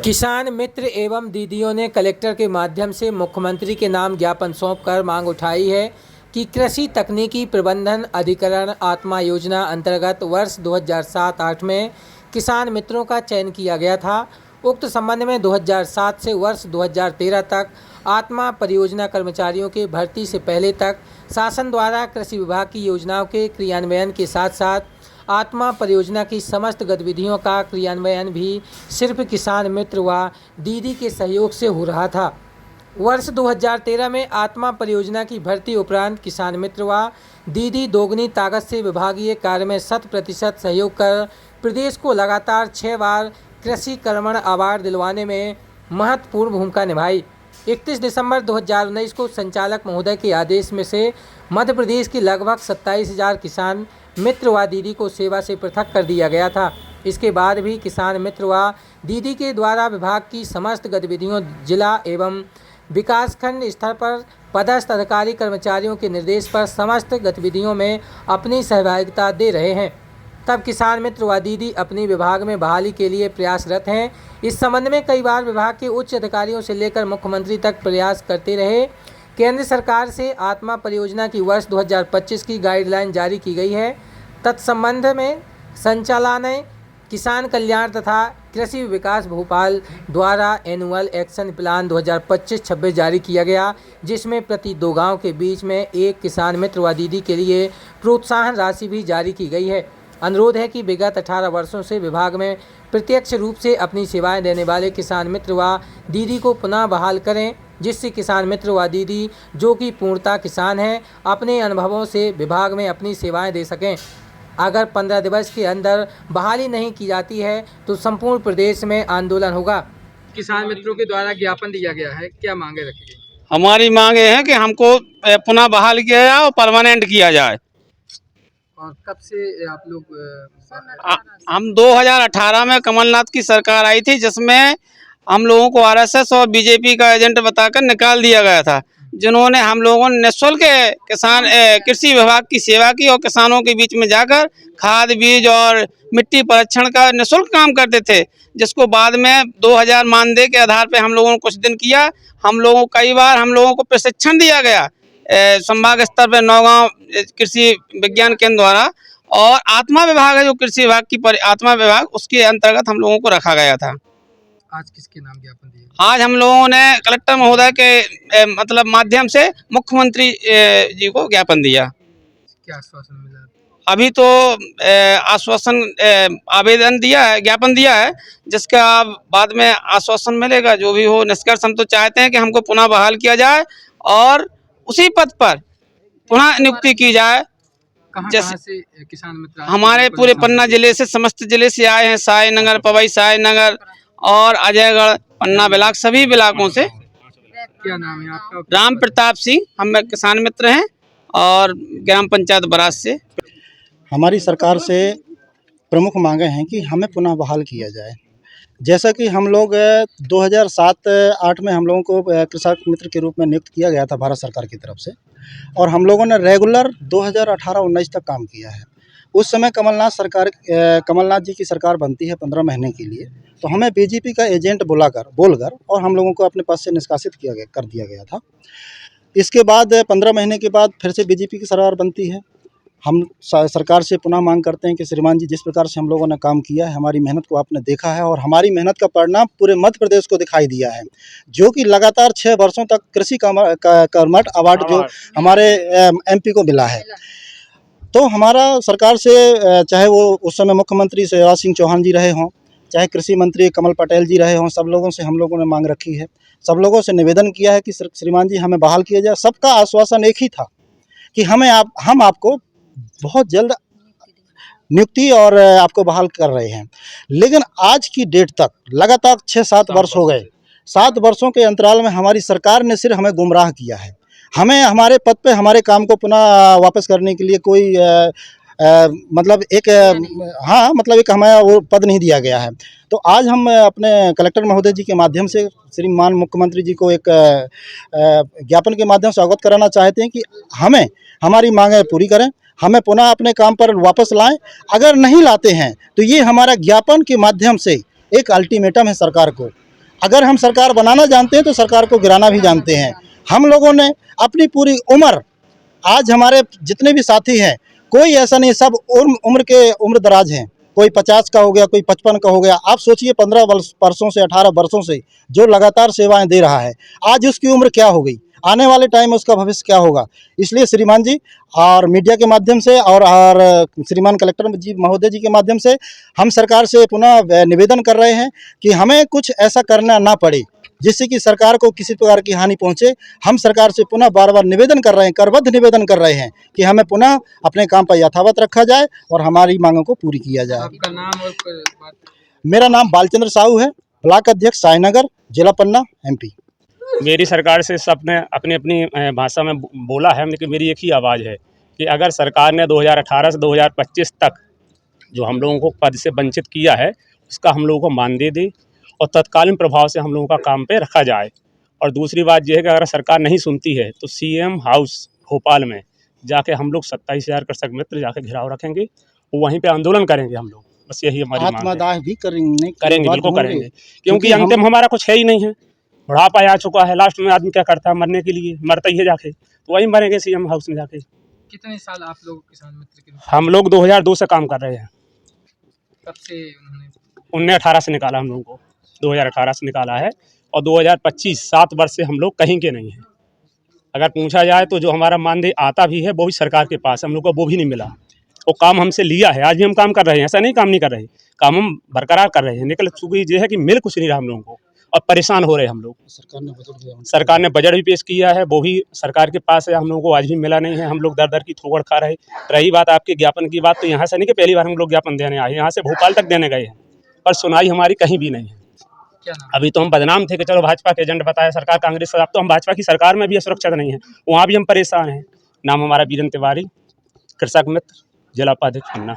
किसान मित्र एवं दीदियों ने कलेक्टर के माध्यम से मुख्यमंत्री के नाम ज्ञापन सौंपकर मांग उठाई है कि कृषि तकनीकी प्रबंधन अधिकरण आत्मा योजना अंतर्गत वर्ष 2007-08 में किसान मित्रों का चयन किया गया था। उक्त संबंध में 2007 से वर्ष 2013 तक आत्मा परियोजना कर्मचारियों के भर्ती से पहले तक शासन द्वारा कृषि विभाग की योजनाओं के क्रियान्वयन के साथ साथ आत्मा परियोजना की समस्त गतिविधियों का क्रियान्वयन भी सिर्फ किसान मित्र व दीदी के सहयोग से हो रहा था। वर्ष 2013 में आत्मा परियोजना की भर्ती उपरांत किसान मित्र व दीदी दोगुनी ताकत से विभागीय कार्य में 100% सहयोग कर प्रदेश को लगातार 6 बार कृषि कर्मण अवार्ड दिलवाने में महत्वपूर्ण भूमिका निभाई। 31 दिसंबर 2019 को संचालक महोदय के आदेश में से मध्य प्रदेश के लगभग 27,000 किसान मित्र व दीदी को सेवा से पृथक कर दिया गया था। इसके बाद भी किसान मित्र व दीदी के द्वारा विभाग की समस्त गतिविधियों जिला एवं विकासखंड स्तर पर पदस्थ अधिकारी कर्मचारियों के निर्देश पर समस्त गतिविधियों में अपनी सहभागिता दे रहे हैं। तब किसान मित्र व दीदी अपनी विभाग में बहाली के लिए प्रयासरत हैं। इस संबंध में कई बार विभाग के उच्च अधिकारियों से लेकर मुख्यमंत्री तक प्रयास करते रहे। केंद्र सरकार से आत्मा परियोजना की वर्ष 2025 की गाइडलाइन जारी की गई है। तत्संबंध में संचालनालय किसान कल्याण तथा कृषि विकास भोपाल द्वारा एनुअल एक्शन प्लान 2025-26 जारी किया गया, जिसमें प्रति 2 गांव के बीच में एक किसान मित्र व दीदी के लिए प्रोत्साहन राशि भी जारी की गई है। अनुरोध है कि विगत 18 वर्षों से विभाग में प्रत्यक्ष रूप से अपनी सेवाएं देने वाले किसान मित्र व दीदी को पुनः बहाल करें, जिससे किसान मित्र व दीदी जो कि पूर्णतः किसान हैं अपने अनुभवों से विभाग में अपनी सेवाएं दे सकें। अगर 15 दिवस के अंदर बहाली नहीं की जाती है तो संपूर्ण प्रदेश में आंदोलन होगा। किसान मित्रों के द्वारा ज्ञापन दिया गया है, क्या मांगे रखी गई? हमारी मांगे हैं कि हमको पुनः बहाल किया जाए और परमानेंट किया जाए। और कब से आप लोग हम 2018 में कमलनाथ की सरकार आई थी, जिसमें हम लोगों को आरएसएस और बीजेपी का एजेंट बताकर निकाल दिया गया था, जिन्होंने हम लोगों ने निःशुल्क किसान कृषि विभाग की सेवा की और किसानों के बीच में जाकर खाद बीज और मिट्टी परीक्षण का निःशुल्क काम करते थे, जिसको बाद में 2000 मानदेय के आधार पर हम लोगों ने कुछ दिन किया। कई बार हम लोगों को प्रशिक्षण दिया गया संभाग स्तर पर नौगांव कृषि विज्ञान केंद्र द्वारा, और आत्मा विभाग है जो कृषि विभाग की आत्मा विभाग, उसके अंतर्गत हम लोगों को रखा गया था। आज किसके नाम ज्ञापन दिया? आज हम लोगों ने कलेक्टर महोदय के माध्यम से मुख्यमंत्री जी को ज्ञापन दिया। क्या आश्वासन मिला? अभी तो आश्वासन आवेदन दिया है, ज्ञापन दिया है, जिसका बाद में आश्वासन मिलेगा। जो भी हो निष्कर्ष हम तो चाहते हैं कि हमको पुनः बहाल किया जाए और उसी पद पर पुनः नियुक्ति की जाए। कहाँ से किसान मित्र? हमारे पूरे पन्ना जिले से, समस्त जिले से आए हैं। सायनगर, पवई सायनगर और अजयगढ़, पन्ना ब्लाक, सभी ब्लाकों से। क्या नाम है आपका? राम प्रताप सिंह, हम किसान मित्र हैं और ग्राम पंचायत बराज से। हमारी सरकार से प्रमुख मांगे हैं कि हमें पुनः बहाल किया जाए। जैसा कि हम लोग 2007-08 में हम लोगों को कृषक मित्र के रूप में नियुक्त किया गया था भारत सरकार की तरफ से, और हम लोगों ने रेगुलर 2018-19 तक काम किया है। उस समय कमलनाथ जी की सरकार बनती है 15 महीने के लिए, तो हमें बीजेपी का एजेंट बोलकर और हम लोगों को अपने पद से निष्कासित कर दिया गया था। इसके बाद 15 महीने के बाद फिर से बीजेपी की सरकार बनती है। हम सरकार से पुनः मांग करते हैं कि श्रीमान जी, जिस प्रकार से हम लोगों ने काम किया है, हमारी मेहनत को आपने देखा है और हमारी मेहनत का परिणाम पूरे मध्य प्रदेश को दिखाई दिया है, जो कि लगातार 6 वर्षों तक कृषि कर्मठ अवार्ड जो हमारे एमपी को मिला है। तो हमारा सरकार से, चाहे वो उस समय मुख्यमंत्री शिवराज सिंह चौहान जी रहे हों, चाहे कृषि मंत्री कमल पटेल जी रहे हों, सब लोगों से हम लोगों ने मांग रखी है। सब लोगों से निवेदन किया है कि श्रीमान जी हमें बहाल किया जाए। सबका आश्वासन एक ही था कि हम आपको बहुत जल्द नियुक्ति और आपको बहाल कर रहे हैं। लेकिन आज की डेट तक लगातार 6-7 वर्ष हो गए। 7 वर्षों के अंतराल में हमारी सरकार ने सिर्फ हमें गुमराह किया है। हमें हमारे पद पे हमारे काम को पुनः वापस करने के लिए कोई एक हमें वो पद नहीं दिया गया है। तो आज हम अपने कलेक्टर महोदय जी के माध्यम से श्रीमान मुख्यमंत्री जी को एक ज्ञापन के माध्यम से अवगत कराना चाहते हैं कि हमें हमारी मांगें पूरी करें, हमें पुनः अपने काम पर वापस लाएं। अगर नहीं लाते हैं तो ये हमारा ज्ञापन के माध्यम से एक अल्टीमेटम है सरकार को अगर हम सरकार बनाना जानते हैं तो सरकार को गिराना भी जानते हैं। हम लोगों ने अपनी पूरी उम्र, आज हमारे जितने भी साथी हैं, कोई ऐसा नहीं, सब उम्र दराज हैं। कोई 50 का हो गया, कोई 55 का हो गया। आप सोचिए 15 वर्षों से 18 वर्षों से जो लगातार सेवाएं दे रहा है, आज उसकी उम्र क्या हो गई, आने वाले टाइम में उसका भविष्य क्या होगा। इसलिए श्रीमान जी और मीडिया के माध्यम से और श्रीमान कलेक्टर जी महोदय जी के माध्यम से हम सरकार से पुनः निवेदन कर रहे हैं कि हमें कुछ ऐसा करना ना पड़े जिससे कि सरकार को किसी प्रकार की हानि पहुंचे। हम सरकार से पुनः बार बार निवेदन कर रहे हैं, करबद्ध निवेदन कर रहे हैं कि हमें पुनः अपने काम पर यथावत रखा जाए और हमारी मांगों को पूरी किया जाए। आपका नाम और बात? मेरा नाम बालचंद्र साहू है, ब्लॉक अध्यक्ष साईनगर, जिला पन्ना, MP। मेरी सरकार से सबने अपनी अपनी भाषा में बोला है, लेकिन मेरी एक ही आवाज़ है कि अगर सरकार ने 2018 से 2025 तक जो हम लोगों को पद से वंचित किया है उसका हम लोगों को मानदेय दे और तत्कालीन प्रभाव से हम लोगों का काम पे रखा जाए। और दूसरी बात यह है कि अगर सरकार नहीं सुनती है तो CM हाउस भोपाल में जाके हम लोग 27,000 कृषक मित्र जाके घेराव रखेंगे, वहीं पे आंदोलन करेंगे हम लोग। बस यही हमारी मांग है। आत्मदाह भी करेंगे, बिल्कुल करेंगे, क्योंकि अंतिम हमारा कुछ है ही नहीं है। बुढ़ापा आ चुका है, लास्ट में आदमी क्या करता है, मरने के लिए मरता ही है जाके, तो वहीं मरेंगे CM हाउस में जाके। कितने साल आप लोग किसान मित्र के? हम लोग 2002 से काम कर रहे हैं। कब से उन्होंने? 1918 से निकाला हम लोगों को, 2018 से निकाला है और 2025 7 वर्ष से हम लोग कहीं के नहीं हैं। अगर पूछा जाए तो जो हमारा मानदेय आता भी है वो भी सरकार के पास, हम लोग को वो भी नहीं मिला। वो काम हमसे लिया है, आज भी हम काम कर रहे हैं, ऐसा नहीं काम नहीं कर रहे, काम हम बरकरार कर रहे हैं। लेकिन चूंकि ये है कि मिल कुछ नहीं रहा हम लोगों को और परेशान हो रहे हैं हम लोग। सरकार ने बजट भी पेश किया है, वो भी सरकार के पास है, हम लोगों को आज भी मिला नहीं है। हम लोग दर दर की ठोकर खा रहे। रही बात आपके ज्ञापन की बात, तो यहाँ से नहीं कि पहली बार हम लोग ज्ञापन देने आए, यहाँ से भोपाल तक देने गए हैं, पर सुनाई हमारी कहीं भी नहीं है। क्या नाम? अभी तो हम बदनाम थे कि चलो भाजपा के एजेंट बताया सरकार कांग्रेस का, अब तो हम भाजपा की सरकार में भी सुरक्षित नहीं है, वहाँ भी हम परेशान हैं। नाम हमारा वीरेंद्र तिवारी, कृषक मित्र, जिला उपाध्यक्ष पन्ना।